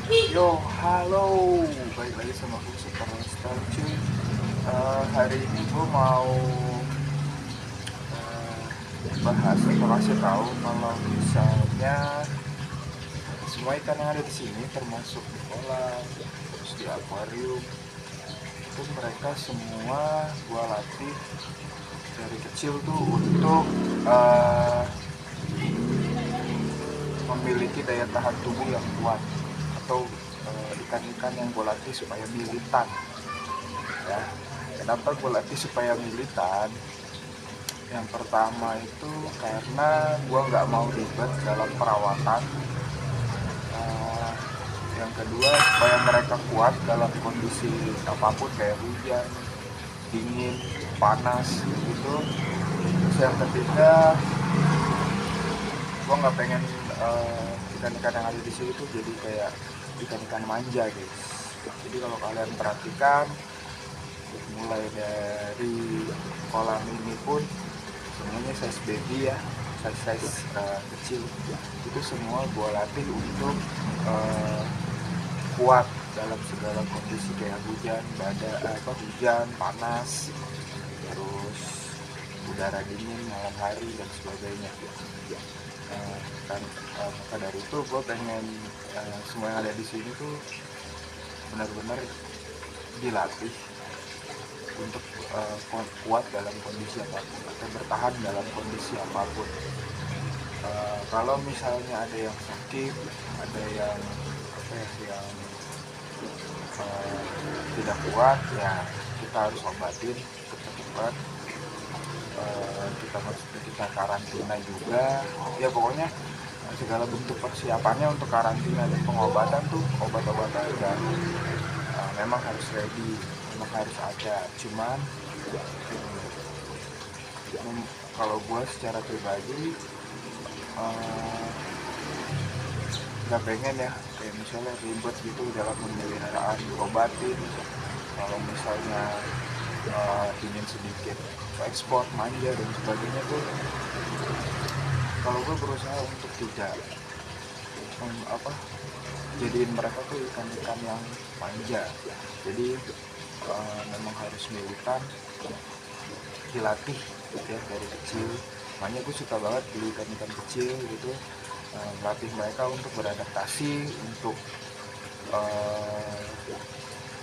Yo, halo, balik lagi sama aku Super Star cuy. Hari ini gue mau bahas atau kasih tahu kalau misalnya semua ikan yang ada di sini, termasuk di kolam, terus di akuarium, itu mereka semua gue latih dari kecil tuh untuk uh, memiliki daya tahan tubuh yang kuat, atau ikan-ikan yang gue latih supaya militan. Ya, kenapa gue latih supaya militan? Yang pertama itu karena gue nggak mau ribet dalam perawatan. uh, yang kedua, supaya mereka kuat dalam kondisi apapun, kayak hujan, dingin, panas gitu. Terus yang ketiga, gue nggak pengen ikan-ikan yang ada di sini tuh jadi kayak ikan-ikan manja guys. Jadi kalau kalian perhatikan, mulai dari kolam ini pun semuanya size baby ya, size kecil. Itu semua gue latih untuk uh, kuat dalam segala kondisi, kayak hujan, hujan, panas, terus udara dingin malam hari dan sebagainya. Uh, maka dari itu gue pengen semua yang ada di sini tuh benar-benar dilatih untuk kuat dalam kondisi apapun atau bertahan dalam kondisi apapun. Kalau misalnya ada yang sakit, ada yang yang tidak kuat, ya kita harus obatin cepat-cepat. Kita karantina juga, ya pokoknya segala bentuk persiapannya untuk karantina dan pengobatan tuh, obat-obatan dan memang harus ready, memang harus ada. Cuman kalau gue secara pribadi nggak pengen ya kayak misalnya ribet gitu dalam pemeliharaan, diobatin. Kalau misalnya ingin sedikit ekspor, manja dan sebagainya tuh, kalau gue berusaha untuk tidak jadiin mereka tuh ikan-ikan yang manja. Jadi memang harus militan, dilatih ya dari kecil. Makanya gue suka banget beli ikan-ikan kecil gitu, melatih mereka untuk beradaptasi, untuk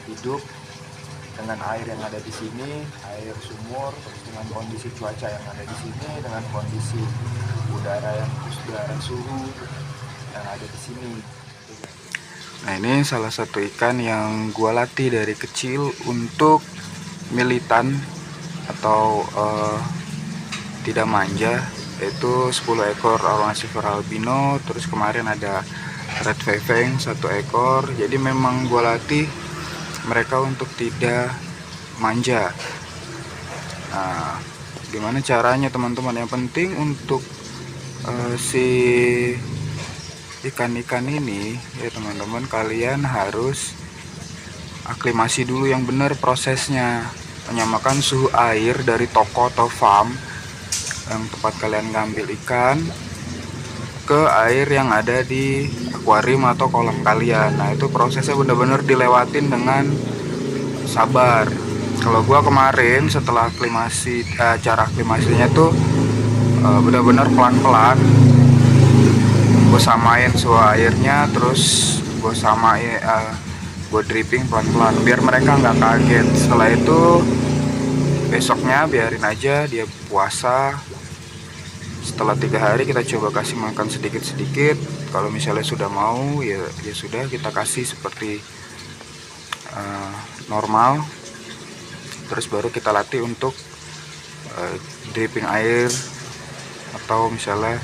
hidup dengan air yang ada di sini, air sumur, terus dengan kondisi cuaca yang ada di sini, dengan kondisi udara suhu yang ada di sini. Nah, ini salah satu ikan yang gua latih dari kecil untuk militan atau tidak manja, yaitu 10 ekor arowana silver albino. Terus kemarin ada red veveng 1 ekor. Jadi memang gua latih mereka untuk tidak manja. Nah, gimana caranya teman-teman? Yang penting untuk si ikan-ikan ini ya teman-teman, kalian harus aklimasi dulu yang benar prosesnya, menyamakan suhu air dari toko atau farm yang tempat kalian ngambil ikan ke air yang ada di akuarium atau kolam kalian. Nah, itu prosesnya benar-benar dilewatin dengan sabar. Kalau gua kemarin setelah aklimasi, cara aklimasinya tuh benar-benar pelan-pelan. Gue samain suhu airnya, terus gue dripping pelan-pelan biar mereka nggak kaget. Setelah itu besoknya biarin aja dia puasa. Setelah 3 hari kita coba kasih makan sedikit-sedikit. Kalau misalnya sudah mau, ya sudah, kita kasih seperti normal. Terus baru kita latih untuk dripping air, atau misalnya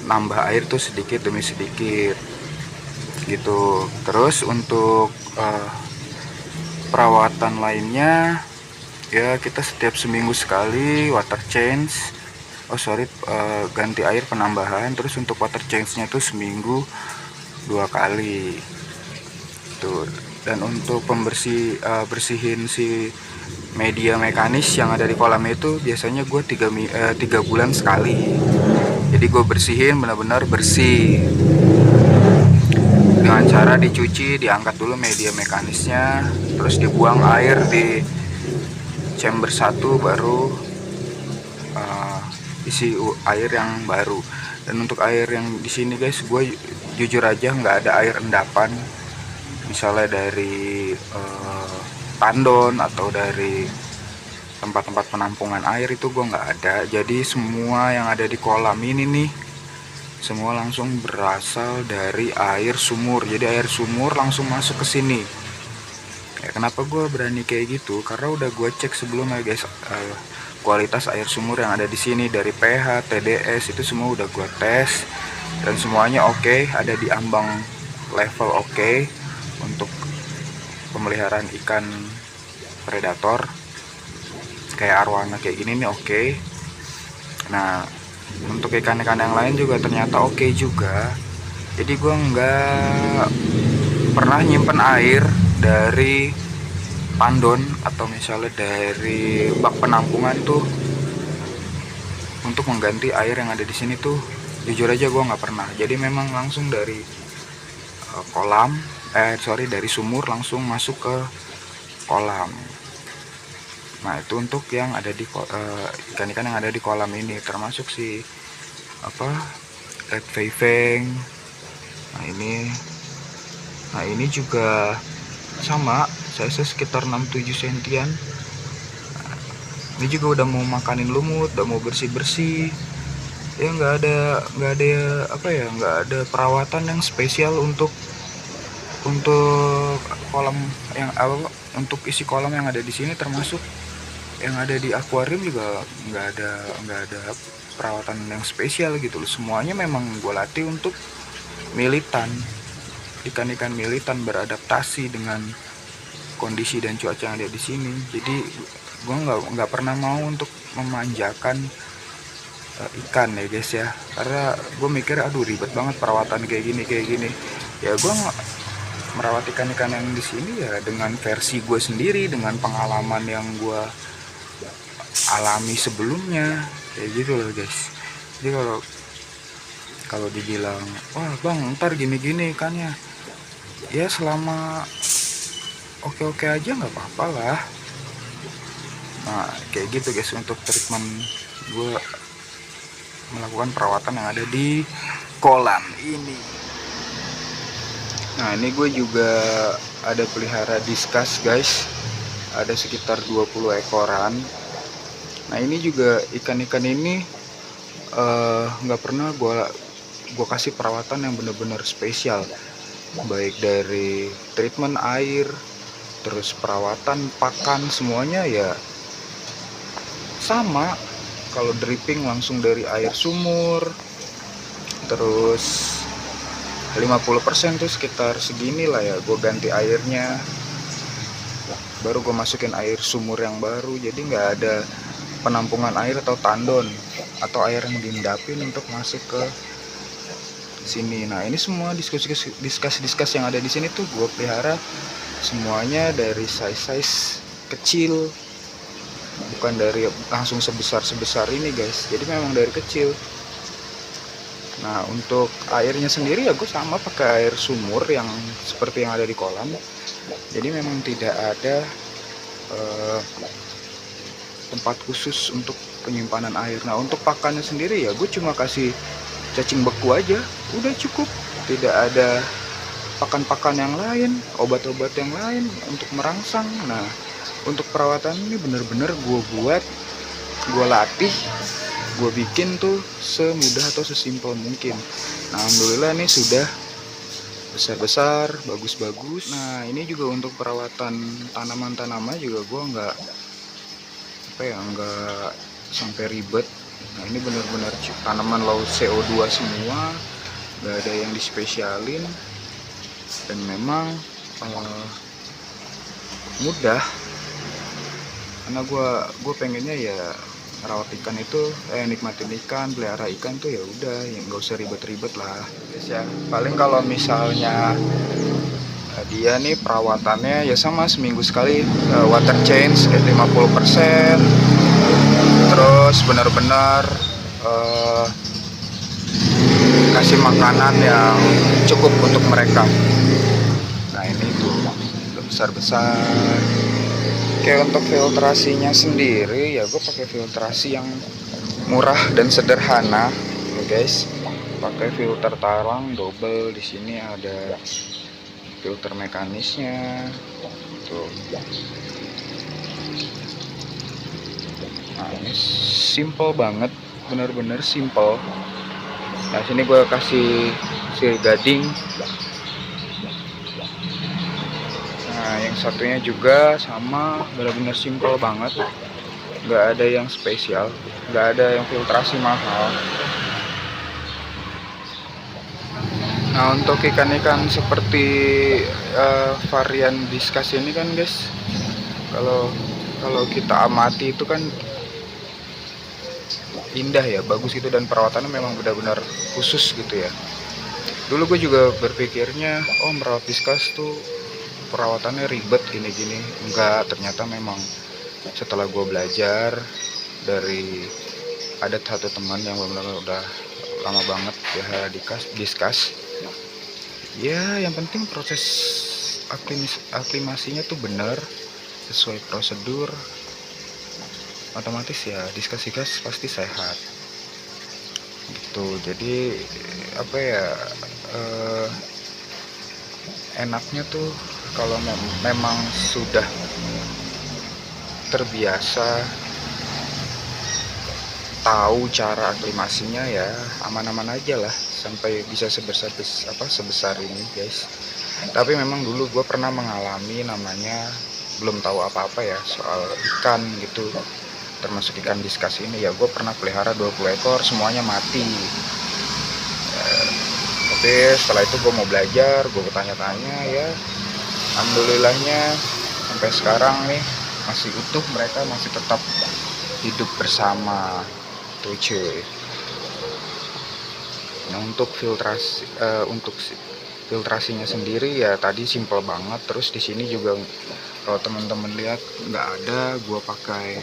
nambah air tuh sedikit demi sedikit gitu. Terus untuk perawatan lainnya, ya kita setiap seminggu sekali water change, ganti air penambahan. Terus untuk water change nya tuh seminggu 2 kali tuh. Dan untuk bersihin si media mekanis yang ada di kolam itu biasanya gue 3 bulan sekali. Jadi gue bersihin benar-benar bersih dengan cara dicuci, diangkat dulu media mekanisnya, terus dibuang air di chamber 1, baru isi air yang baru. Dan untuk air yang di sini guys, gue jujur aja nggak ada air endapan, misalnya dari tandon atau dari tempat-tempat penampungan air, itu gue nggak ada. Jadi semua yang ada di kolam ini nih, semua langsung berasal dari air sumur. Jadi air sumur langsung masuk ke sini. Ya, kenapa gue berani kayak gitu? Karena udah gue cek sebelumnya guys, kualitas air sumur yang ada di sini dari pH, TDS itu semua udah gue tes dan semuanya oke, ada di ambang level oke untuk pemeliharaan ikan predator kayak arwana kayak gini nih oke. Nah, untuk ikan-ikan yang lain juga ternyata oke juga. Jadi gue nggak pernah nyimpen air dari tandon atau misalnya dari bak penampungan tuh untuk mengganti air yang ada di sini tuh, jujur aja gue nggak pernah. Jadi memang langsung dari dari sumur langsung masuk ke kolam. Nah, itu untuk yang ada di ikan-ikan yang ada di kolam ini, termasuk si red fei-feng. Nah ini juga sama, size sekitar 6-7 sentian. Ini juga udah mau makanin lumut, udah mau bersih-bersih. Ya nggak ada perawatan yang spesial untuk kolam yang untuk isi kolam yang ada di sini, termasuk yang ada di akuarium juga nggak ada perawatan yang spesial gitu loh. Semuanya memang gue latih untuk militan, ikan-ikan militan beradaptasi dengan kondisi dan cuaca yang ada di sini. Jadi gue nggak pernah mau untuk memanjakan ikan ya guys ya, karena gue mikir aduh ribet banget perawatan kayak gini. Ya gue merawat ikan-ikan yang di sini ya dengan versi gue sendiri, dengan pengalaman yang gue alami sebelumnya kayak gitu loh guys. Jadi kalau dibilang wah bang ntar gini-gini ikannya, ya selama oke-oke aja nggak apa-apa lah. Nah kayak gitu guys untuk treatment gue melakukan perawatan yang ada di kolam ini. Nah ini gue juga ada pelihara diskus guys, ada sekitar 20 ekoran. Nah ini juga ikan-ikan ini nggak pernah gue kasih perawatan yang benar-benar spesial, baik dari treatment air, terus perawatan pakan, semuanya ya sama. Kalau dripping langsung dari air sumur, terus 50% tuh sekitar segini lah ya gue ganti airnya, baru gue masukin air sumur yang baru. Jadi nggak ada penampungan air atau tandon atau air yang diendapin untuk masuk ke sini. Nah ini semua diskus yang ada di sini tuh gue pelihara semuanya dari size kecil, bukan dari langsung sebesar ini guys. Jadi memang dari kecil. Nah untuk airnya sendiri ya gue sama pakai air sumur yang seperti yang ada di kolam. Jadi memang tidak ada tempat khusus untuk penyimpanan air. Nah untuk pakannya sendiri ya gue cuma kasih cacing beku aja, udah cukup. Tidak ada pakan-pakan yang lain, obat-obat yang lain untuk merangsang. Nah untuk perawatan ini bener-bener gue latih, gue bikin tuh semudah atau sesimpel mungkin. Nah alhamdulillah ini sudah besar-besar, bagus-bagus. Nah ini juga untuk perawatan tanaman juga gue nggak sampai ribet. Nah ini benar-benar tanaman low CO2 semua, nggak ada yang dispesialin, dan memang mudah. Karena gue pengennya ya merawat ikan itu nikmatin ikan, pelihara ikan tuh ya udah, ya nggak usah ribet-ribet lah guys ya. Paling kalau misalnya dia nih perawatannya ya sama seminggu sekali, water change kayak 50%, terus benar-benar ngasih makanan yang cukup untuk mereka. Nah ini tuh besar-besar. Kayak untuk filtrasinya sendiri ya gue pakai filtrasi yang murah dan sederhana ya guys. Pakai filter talang double. Di sini ada filter mekanisnya tuh. Nah ini simple banget, bener-bener simple. Nah sini gue kasih sirih gading. Nah yang satunya juga sama, bener-bener simple banget, nggak ada yang spesial, nggak ada yang filtrasi mahal. Nah untuk ikan-ikan seperti varian diskus ini kan guys, kalau kita amati itu kan indah ya, bagus itu, dan perawatannya memang benar-benar khusus gitu ya. Dulu gue juga berpikirnya merawat diskus tuh perawatannya ribet gini-gini. Enggak, ternyata memang setelah gue belajar dari ada satu teman yang benar-benar udah lama banget ya diskus. Ya yang penting proses aklimasinya tuh benar sesuai prosedur, otomatis ya diskus pasti sehat gitu. Jadi apa ya, enaknya tuh kalau memang sudah terbiasa tahu cara aklimasinya ya aman-aman aja lah sampai bisa sebesar ini guys. Tapi memang dulu gue pernah mengalami namanya belum tahu apa-apa ya soal ikan gitu, termasuk ikan diskus ini ya. Gue pernah pelihara 20 ekor semuanya mati. Tapi setelah itu gue mau belajar, gue bertanya-tanya ya, alhamdulillahnya sampai sekarang nih masih utuh, mereka masih tetap hidup bersama tuh cuy. Nah untuk filtrasinya sendiri ya tadi simple banget. Terus di sini juga kalau teman-teman lihat nggak ada gue pakai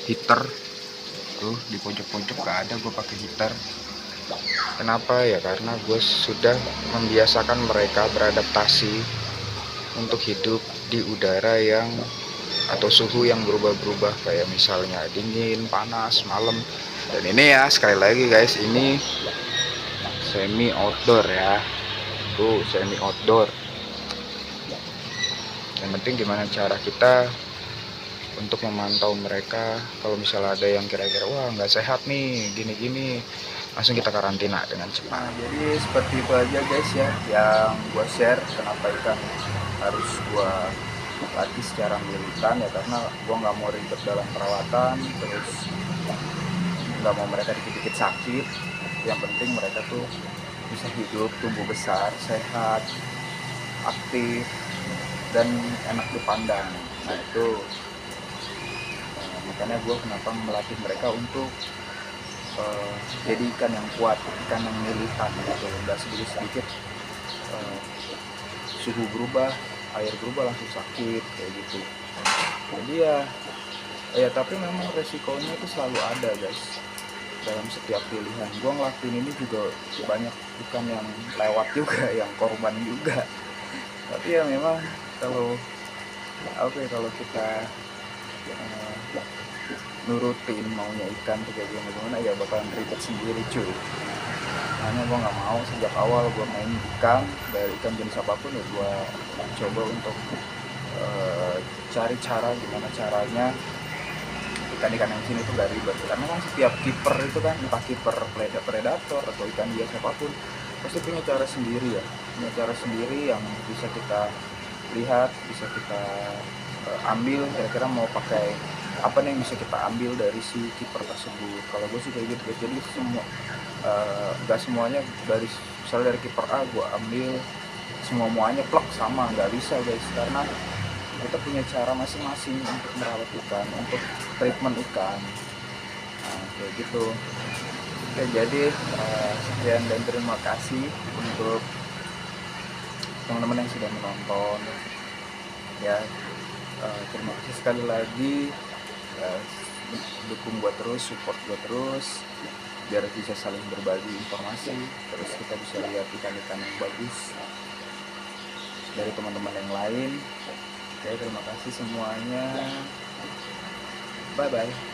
heater tuh di pojok-pojok, nggak ada gue pakai heater. Kenapa ya, karena gue sudah membiasakan mereka beradaptasi untuk hidup di udara yang atau suhu yang berubah-berubah, kayak misalnya dingin, panas, malam. Dan ini ya sekali lagi guys, ini semi outdoor ya, tuh semi outdoor. Yang penting gimana cara kita untuk memantau mereka. Kalau misalnya ada yang kira-kira wah nggak sehat nih gini-gini, langsung kita karantina dengan cepat. Nah, jadi seperti itu aja guys ya yang gua share, kenapa ikan harus gua latih secara militan ya, karena gua nggak mau ribet dalam perawatan, terus nggak mau mereka dikit-dikit sakit. Yang penting mereka tuh bisa hidup, tumbuh besar, sehat, aktif, dan enak dipandang. Nah itu makanya gue kenapa melatih mereka untuk jadi ikan yang kuat, ikan yang militan gitu. Nggak sedikit-sedikit suhu berubah, air berubah langsung sakit kayak gitu. Jadi ya tapi memang resikonya itu selalu ada guys dalam setiap pilihan. Gue ngelakuin ini juga banyak ikan yang lewat juga, yang korban juga. Tapi ya memang kalau kita nurutin maunya ikan tuh kayak gimana ya bakalan ribet sendiri cuy. Makanya gue nggak mau, sejak awal gue main ikan dari ikan jenis apapun ya gue coba untuk cari cara gimana caranya ikan-ikan yang sini tuh gak ribet. Karena kan setiap kiper itu kan, entah kiper predator atau ikan biasa apapun, pasti punya cara sendiri ya, punya cara sendiri yang bisa kita lihat, bisa kita ambil kira-kira mau pakai apa nih yang bisa kita ambil dari si kiper tersebut. Kalau gue sih kayak gitu guys. Jadi semua nggak semuanya dari misalnya dari kiper A gue ambil semuanya plek sama, nggak bisa guys, karena kita punya cara masing-masing untuk merawat ikan, untuk treatment ikan. Nah kayak gitu. Oke, jadi sekian dan terima kasih untuk teman-teman yang sudah menonton ya. Terima kasih sekali lagi, dukung gue terus, support gue terus. biar bisa saling berbagi informasi, terus kita bisa lihat ikan-ikan yang bagus dari teman-teman yang lain. Oke, terima kasih semuanya, bye bye.